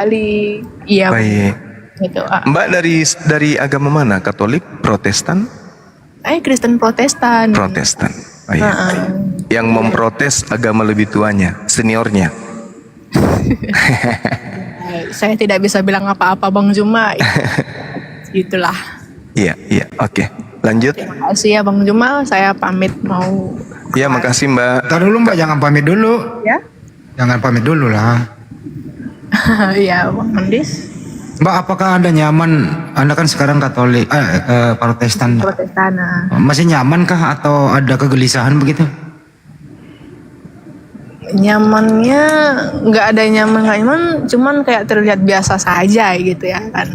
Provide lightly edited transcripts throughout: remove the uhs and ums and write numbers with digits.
Kali iya Baik. gitu. Mbak dari agama mana? Katolik, Protestan? Kristen Protestan. Protestan. Oh, iya. Yang memprotes agama lebih tuanya, seniornya. Saya tidak bisa bilang apa-apa Bang Juma. Itulah. Iya, iya. Oke. Lanjut. Terima kasih ya Bang Juma. Saya pamit mau. Ya, makasih Mbak. Ntar dulu Mbak, jangan pamit dulu. Ya. Jangan pamit dulu lah. Iya Bang Andis. Mbak, apakah Anda nyaman? Anda kan sekarang Katolik, Protestan. Protestan. Masih nyaman kah atau ada kegelisahan begitu? Nyamannya nggak ada nyaman nggak nyaman, cuman kayak terlihat biasa saja gitu ya kan.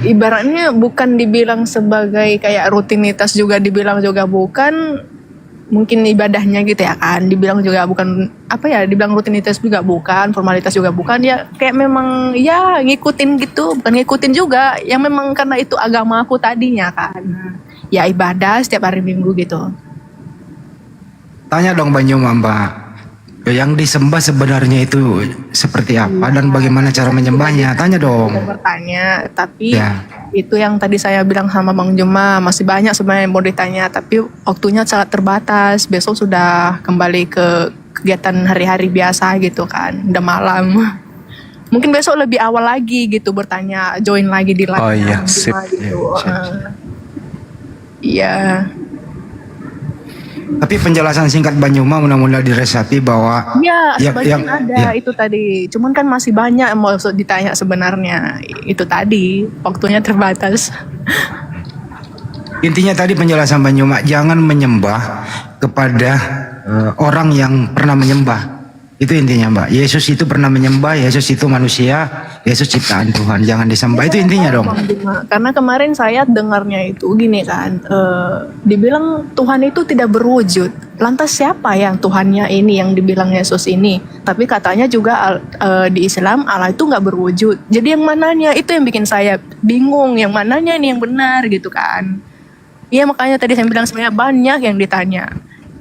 Ibaratnya bukan dibilang sebagai kayak rutinitas juga dibilang juga bukan, mungkin ibadahnya gitu ya kan, dibilang juga bukan apa ya, dibilang rutinitas juga bukan, formalitas juga bukan, ya kayak memang ya ngikutin gitu, bukan ngikutin juga, yang memang karena itu agama aku tadinya kan, ya ibadah setiap hari Minggu gitu. Tanya dong Banyuma Mbak, yang disembah sebenarnya itu seperti apa dan bagaimana cara menyembahnya? Tanya dong. Bertanya, tapi Ya. itu yang tadi saya bilang sama Bang Juma, masih banyak sebenarnya yang mau ditanya, tapi waktunya sangat terbatas. Besok sudah kembali ke kegiatan hari-hari biasa gitu kan, udah malam. Mungkin besok lebih awal lagi gitu bertanya, join lagi di live. Oh iya, Bang sip. Juma gitu. Sip. Iya. Tapi penjelasan singkat Banyuma mudah-mudahan diresapi bahwa Iya, sebagian yang- ada ya. itu tadi. Cuman kan masih banyak yang mau ditanya sebenarnya. Itu tadi, waktunya terbatas. intinya tadi penjelasan Banyuma, jangan menyembah kepada orang yang pernah menyembah. Itu intinya Mbak. Yesus itu pernah menyembah, Yesus itu manusia, Yesus ciptaan Tuhan. Jangan disembah. Itu intinya dong. Bang Bima. Karena kemarin saya dengarnya itu gini kan, dibilang Tuhan itu tidak berwujud. Lantas siapa yang Tuhannya ini yang dibilang Yesus ini? Tapi katanya juga di Islam Allah itu nggak berwujud. Jadi yang mananya itu yang bikin saya bingung. Yang mananya ini yang benar gitu kan? Iya makanya tadi saya bilang sebenarnya banyak yang ditanya.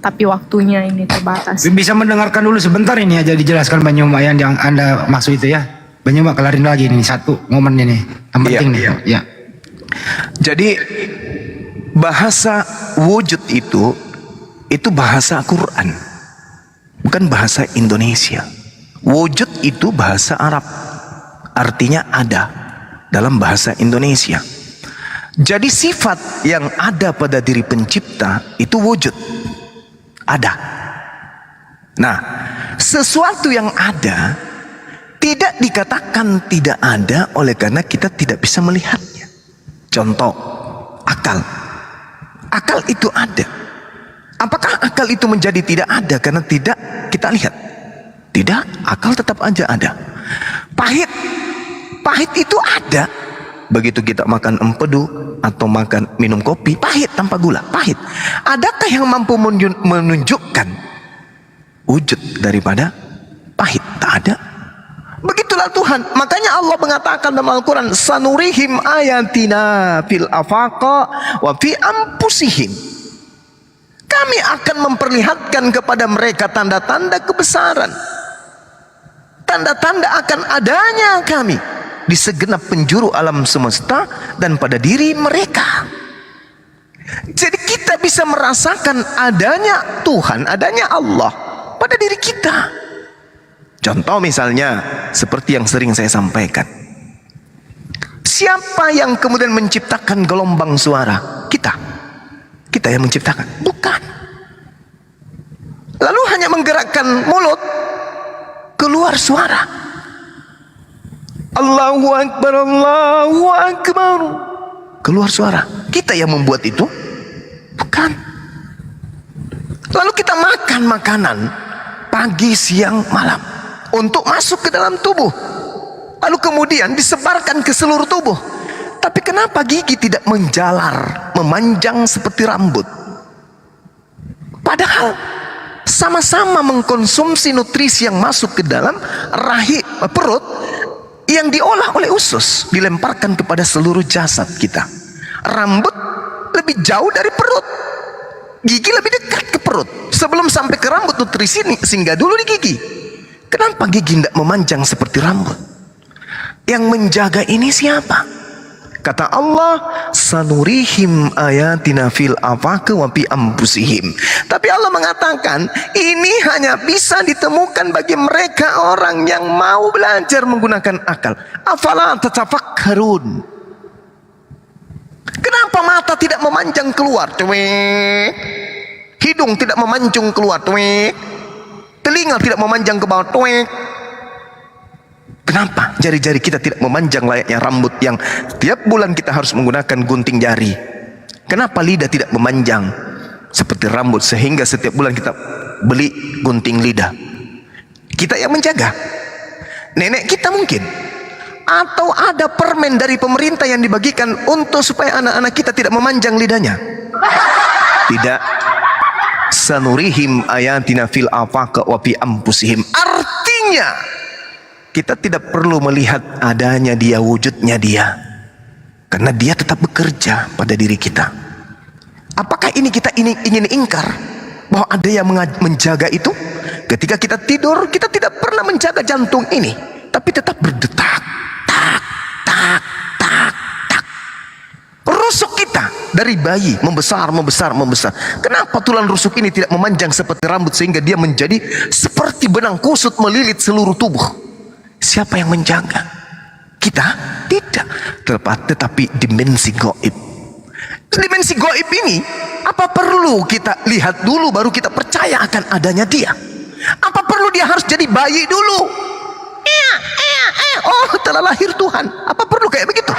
Tapi waktunya ini terbatas. Bisa mendengarkan dulu sebentar ini aja dijelaskan Banyuma yang Anda maksud itu ya. Banyuma kelarin lagi ini satu momen ini. Yang penting nih. Ya. Jadi bahasa wujud itu bahasa Quran, bukan bahasa Indonesia. Wujud itu bahasa Arab, artinya ada dalam bahasa Indonesia. Jadi sifat yang ada pada diri pencipta itu wujud, ada. Nah, sesuatu yang ada tidak dikatakan tidak ada oleh karena kita tidak bisa melihatnya. Contoh, akal. Akal itu ada. Apakah akal itu menjadi tidak ada karena tidak kita lihat? Tidak, akal tetap aja ada. Pahit. Pahit itu ada. Begitu kita makan empedu atau minum kopi, pahit tanpa gula, pahit. Adakah yang mampu menunjukkan wujud daripada pahit? Tak ada. Begitulah Tuhan. Makanya Allah mengatakan dalam Al-Quran, sanurihim ayatina fil afaqa wa fi anfusihim. Kami akan memperlihatkan kepada mereka tanda-tanda kebesaran, tanda-tanda akan adanya kami di segenap penjuru alam semesta dan pada diri mereka. Jadi kita bisa merasakan adanya Tuhan, adanya Allah pada diri kita. Contoh misalnya seperti yang sering saya sampaikan, siapa yang kemudian menciptakan gelombang suara? Kita yang menciptakan? Bukan. Lalu hanya menggerakkan mulut, keluar suara. Allahu Akbar, Allahu Akbar, keluar suara. Kita yang membuat itu? Bukan. Lalu kita makan makanan pagi, siang, malam untuk masuk ke dalam tubuh, lalu kemudian disebarkan ke seluruh tubuh. Tapi kenapa gigi tidak menjalar, memanjang seperti rambut? Padahal sama-sama mengkonsumsi nutrisi yang masuk ke dalam rahim perut, yang diolah oleh usus, dilemparkan kepada seluruh jasad kita. Rambut lebih jauh dari perut, gigi lebih dekat ke perut. Sebelum sampai ke rambut, nutrisi ini singgah dulu di gigi. Kenapa gigi tidak memanjang seperti rambut? Yang menjaga ini siapa? Kata Allah, sanurihim ayatina fil afaqi wa fi anfusihim. Tapi Allah mengatakan, ini hanya bisa ditemukan bagi mereka orang yang mau belajar menggunakan akal. Afala tatafakkarun. Kenapa mata tidak memanjang keluar? Cuek. Hidung tidak memanjang keluar. Cuek. Telinga tidak memanjang ke bawah. Cuek. Kenapa jari-jari kita tidak memanjang layaknya rambut yang tiap bulan kita harus menggunakan gunting jari? Kenapa lidah tidak memanjang seperti rambut sehingga setiap bulan kita beli gunting lidah? Kita yang menjaga. Nenek kita mungkin. Atau ada permen dari pemerintah yang dibagikan untuk supaya anak-anak kita tidak memanjang lidahnya? Tidak. Sanurihim ayatina fil afaqi wa fi anfusihim. Artinya kita tidak perlu melihat adanya dia, wujudnya dia, karena dia tetap bekerja pada diri kita. Apakah ini kita ingin ingkar bahwa ada yang menjaga itu? Ketika kita tidur, kita tidak pernah menjaga jantung ini, tapi tetap berdetak, tak, tak, tak, tak. Rusuk kita dari bayi membesar, membesar, membesar. Kenapa tulang rusuk ini tidak memanjang seperti rambut sehingga dia menjadi seperti benang kusut melilit seluruh tubuh? Siapa yang menjaga? Kita? Tidak. Tetapi dimensi gaib. Dimensi gaib ini, apa perlu kita lihat dulu baru kita percaya akan adanya dia? Apa perlu dia harus jadi bayi dulu? Oh, telah lahir Tuhan. Apa perlu kayak begitu?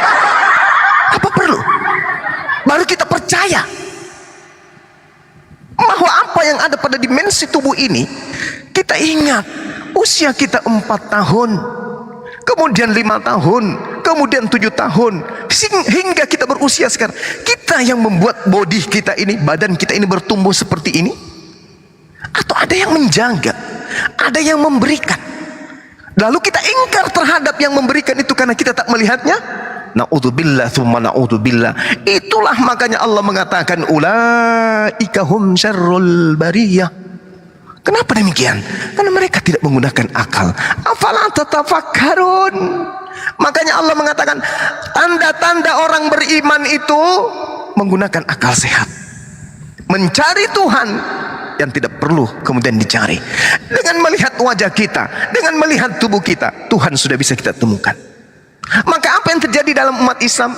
Apa perlu? Baru kita percaya bahwa apa yang ada pada dimensi tubuh ini. Kita ingat usia kita 4 tahun, kemudian 5 tahun, kemudian 7 tahun, hingga kita berusia sekarang. Kita yang membuat body kita ini, badan kita ini bertumbuh seperti ini? Atau ada yang menjaga, ada yang memberikan? Lalu kita ingkar terhadap yang memberikan itu karena kita tak melihatnya? Na'udzubillah tsumma na'udzubillah. Itulah makanya Allah mengatakan ulaika hum syarrul bariyah. Kenapa demikian? Karena mereka tidak menggunakan akal. Afala tatafakkarun. Makanya Allah mengatakan tanda-tanda orang beriman itu menggunakan akal sehat, mencari Tuhan yang tidak perlu kemudian dicari. Dengan melihat wajah kita, dengan melihat tubuh kita, Tuhan sudah bisa kita temukan. Maka apa yang terjadi dalam umat Islam?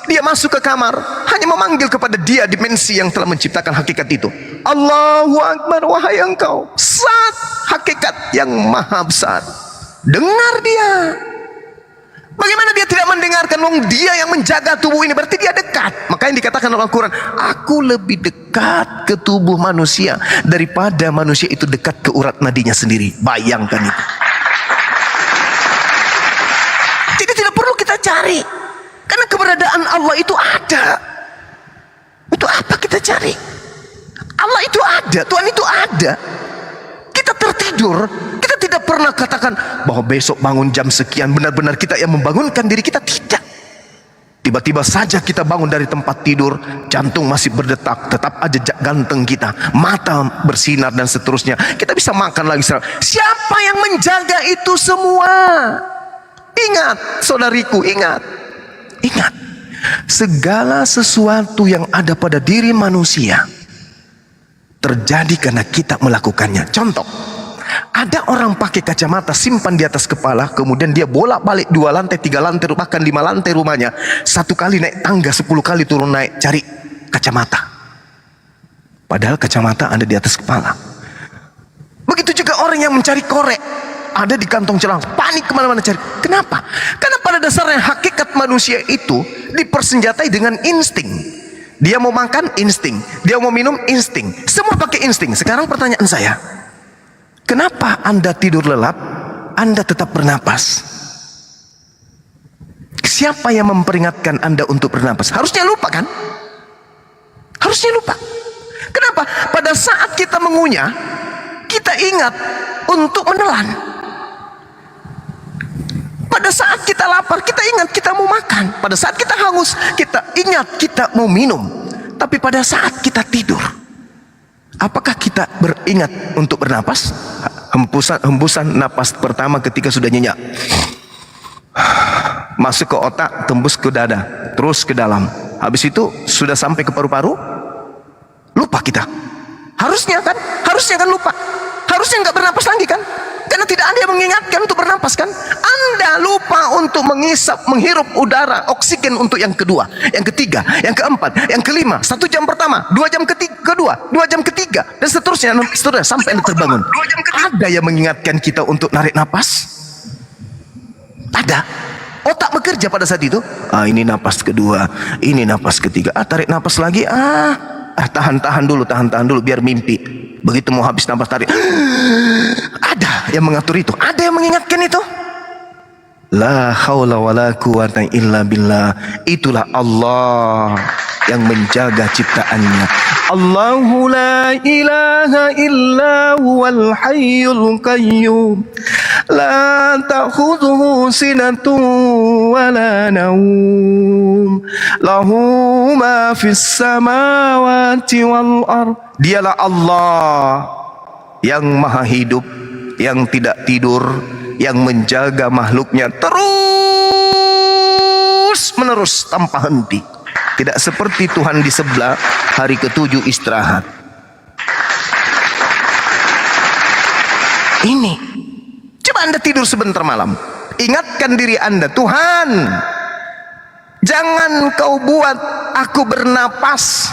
Dia masuk ke kamar, hanya memanggil kepada dia dimensi yang telah menciptakan hakikat itu. Allahu Akbar, wahai engkau Zat hakikat yang maha besar. Dengar dia. Bagaimana dia tidak mendengarkan? Wong dia yang menjaga tubuh ini, berarti dia dekat. Makanya dikatakan dalam Al-Quran, aku lebih dekat ke tubuh manusia daripada manusia itu dekat ke urat nadinya sendiri. Bayangkan itu. Jadi tidak perlu kita cari, karena keberadaan Allah itu ada. Itu apa kita cari? Allah itu ada, Tuhan itu ada. Kita tertidur, kita tidak pernah katakan bahwa besok bangun jam sekian, benar-benar kita yang membangunkan diri kita. Tidak. Tiba-tiba saja kita bangun dari tempat tidur, jantung masih berdetak, tetap aja ganteng kita, mata bersinar dan seterusnya. Kita bisa makan lagi. Siapa yang menjaga itu semua? Ingat, saudariku, ingat. Ingat, segala sesuatu yang ada pada diri manusia terjadi karena kita melakukannya. Contoh, ada orang pakai kacamata simpan di atas kepala, kemudian dia bolak-balik 2 lantai, 3 lantai, bahkan 5 lantai rumahnya. 1 kali naik tangga, 10 kali turun naik cari kacamata. Padahal kacamata ada di atas kepala. Begitu juga orang yang mencari korek, ada di kantong celana, panik kemana-mana cari. Kenapa? Karena pada dasarnya hakikat manusia itu dipersenjatai dengan insting. Dia mau makan, insting. Dia mau minum, insting. Semua pakai insting. Sekarang pertanyaan saya, kenapa Anda tidur lelap, Anda tetap bernapas? Siapa yang memperingatkan Anda untuk bernapas? Harusnya lupa kan? Harusnya lupa. Kenapa? Pada saat kita mengunyah, kita ingat untuk menelan. Pada saat kita lapar, kita ingat kita mau makan. Pada saat kita haus, kita ingat kita mau minum. Tapi pada saat kita tidur, apakah kita beringat untuk bernapas? hembusan napas pertama ketika sudah nyenyak, masuk ke otak, tembus ke dada, terus ke dalam. Habis itu sudah sampai ke paru-paru, lupa kita. Harusnya kan lupa. Harusnya nggak bernapas lagi kan? Karena tidak ada yang mengingatkan untuk bernapas kan? Anda lupa untuk menghirup udara, oksigen untuk yang kedua, yang ketiga, yang keempat, yang kelima. 1 jam pertama, 2 jam kedua, 2 jam ketiga, dan seterusnya sampai Anda terbangun. Ada yang mengingatkan kita untuk narik napas? Ada. Otak bekerja pada saat itu. Ini napas kedua, ini napas ketiga. Tarik napas lagi. Tahan dulu biar mimpi. Begitu mau habis napas tarik. Ada yang mengatur itu. Ada yang mengingatkan itu. La haula wala quwata illa billah. Itulah Allah yang menjaga ciptaannya. Allahu la ilaha illa huwal hayyul qayyum. La ta'khudhuhu sinatun wa la naum. Lahu ma fis samawati wal ard. Dialah Allah yang maha hidup, yang tidak tidur, yang menjaga makhluknya terus menerus tanpa henti. Tidak seperti Tuhan di sebelah hari ke-7 istirahat. Ini coba Anda tidur sebentar malam, ingatkan diri Anda, Tuhan, jangan kau buat aku bernapas,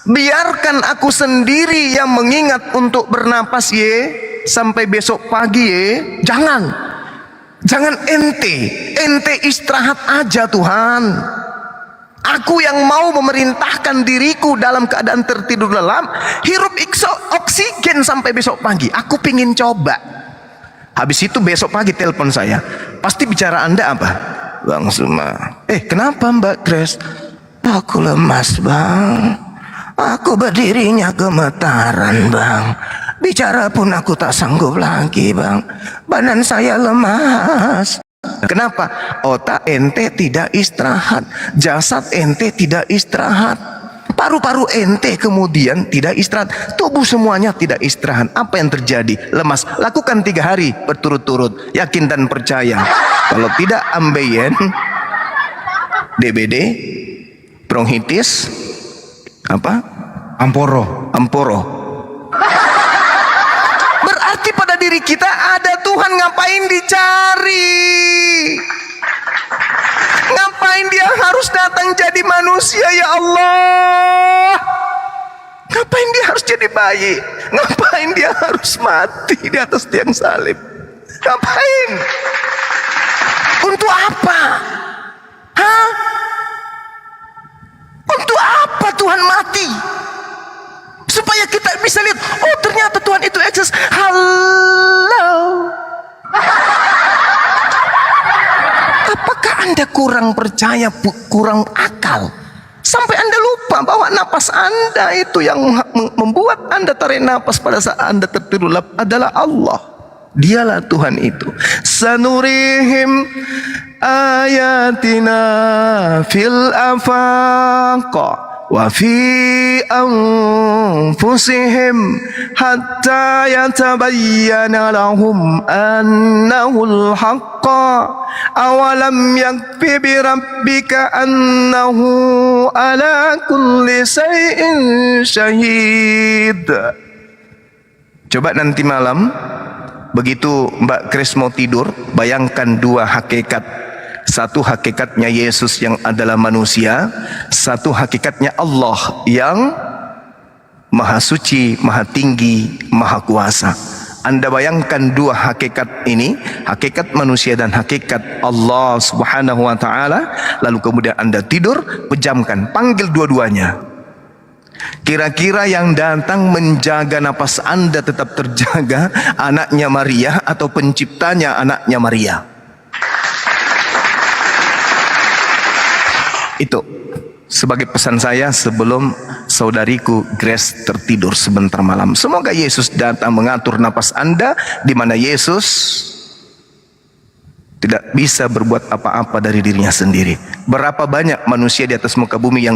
biarkan aku sendiri yang mengingat untuk bernapas sampai besok pagi jangan ente istirahat aja Tuhan. Aku yang mau memerintahkan diriku dalam keadaan tertidur lelap, hirup oksigen sampai besok pagi. Aku pingin coba. Habis itu besok pagi telepon saya, pasti bicara Anda apa? Bang Suma, kenapa Mbak Grace? Aku lemas Bang, aku berdirinya gemetaran Bang, bicara pun aku tak sanggup lagi Bang, badan saya lemas. Kenapa? Otak ente tidak istirahat, jasad ente tidak istirahat, paru-paru ente kemudian tidak istirahat, tubuh semuanya tidak istirahat. Apa yang terjadi? Lemas. Lakukan 3 hari berturut-turut, yakin dan percaya. Kalau tidak ambeien, DBD, bronkitis, Amporo. Berarti pada diri kita ada Tuhan. Ngapain dicari? Ngapain dia harus datang jadi manusia ya Allah? Ngapain dia harus jadi bayi? Ngapain dia harus mati di atas tiang salib? Ngapain? Untuk apa? Untuk apa Tuhan mati? Supaya kita bisa lihat, oh ternyata Tuhan itu eksis. Halo. Apakah Anda kurang percaya, kurang akal? Sampai Anda lupa bahwa napas Anda itu yang membuat Anda tarik napas pada saat Anda tertidur adalah Allah. Dialah Tuhan itu. Sanurihim ayatina fil afaq wa fi anfusihim hatta yatabayyana lahum annahul haqqa awalam yakfi bi rabbika annahu ala kulli shay'in syahid. Coba nanti malam begitu Mbak Kris mau tidur, bayangkan 2 hakikat. Satu hakikatnya Yesus yang adalah manusia, satu hakikatnya Allah yang maha suci, maha tinggi, maha kuasa. Anda bayangkan 2 hakikat ini, hakikat manusia dan hakikat Allah subhanahu wa ta'ala. Lalu kemudian Anda tidur, pejamkan, panggil dua-duanya. Kira-kira yang datang menjaga napas Anda tetap terjaga, anaknya Maria atau penciptanya anaknya Maria? Itu sebagai pesan saya sebelum saudariku Grace tertidur sebentar malam. Semoga Yesus datang mengatur napas Anda, di mana Yesus tidak bisa berbuat apa-apa dari dirinya sendiri. Berapa banyak manusia di atas muka bumi yang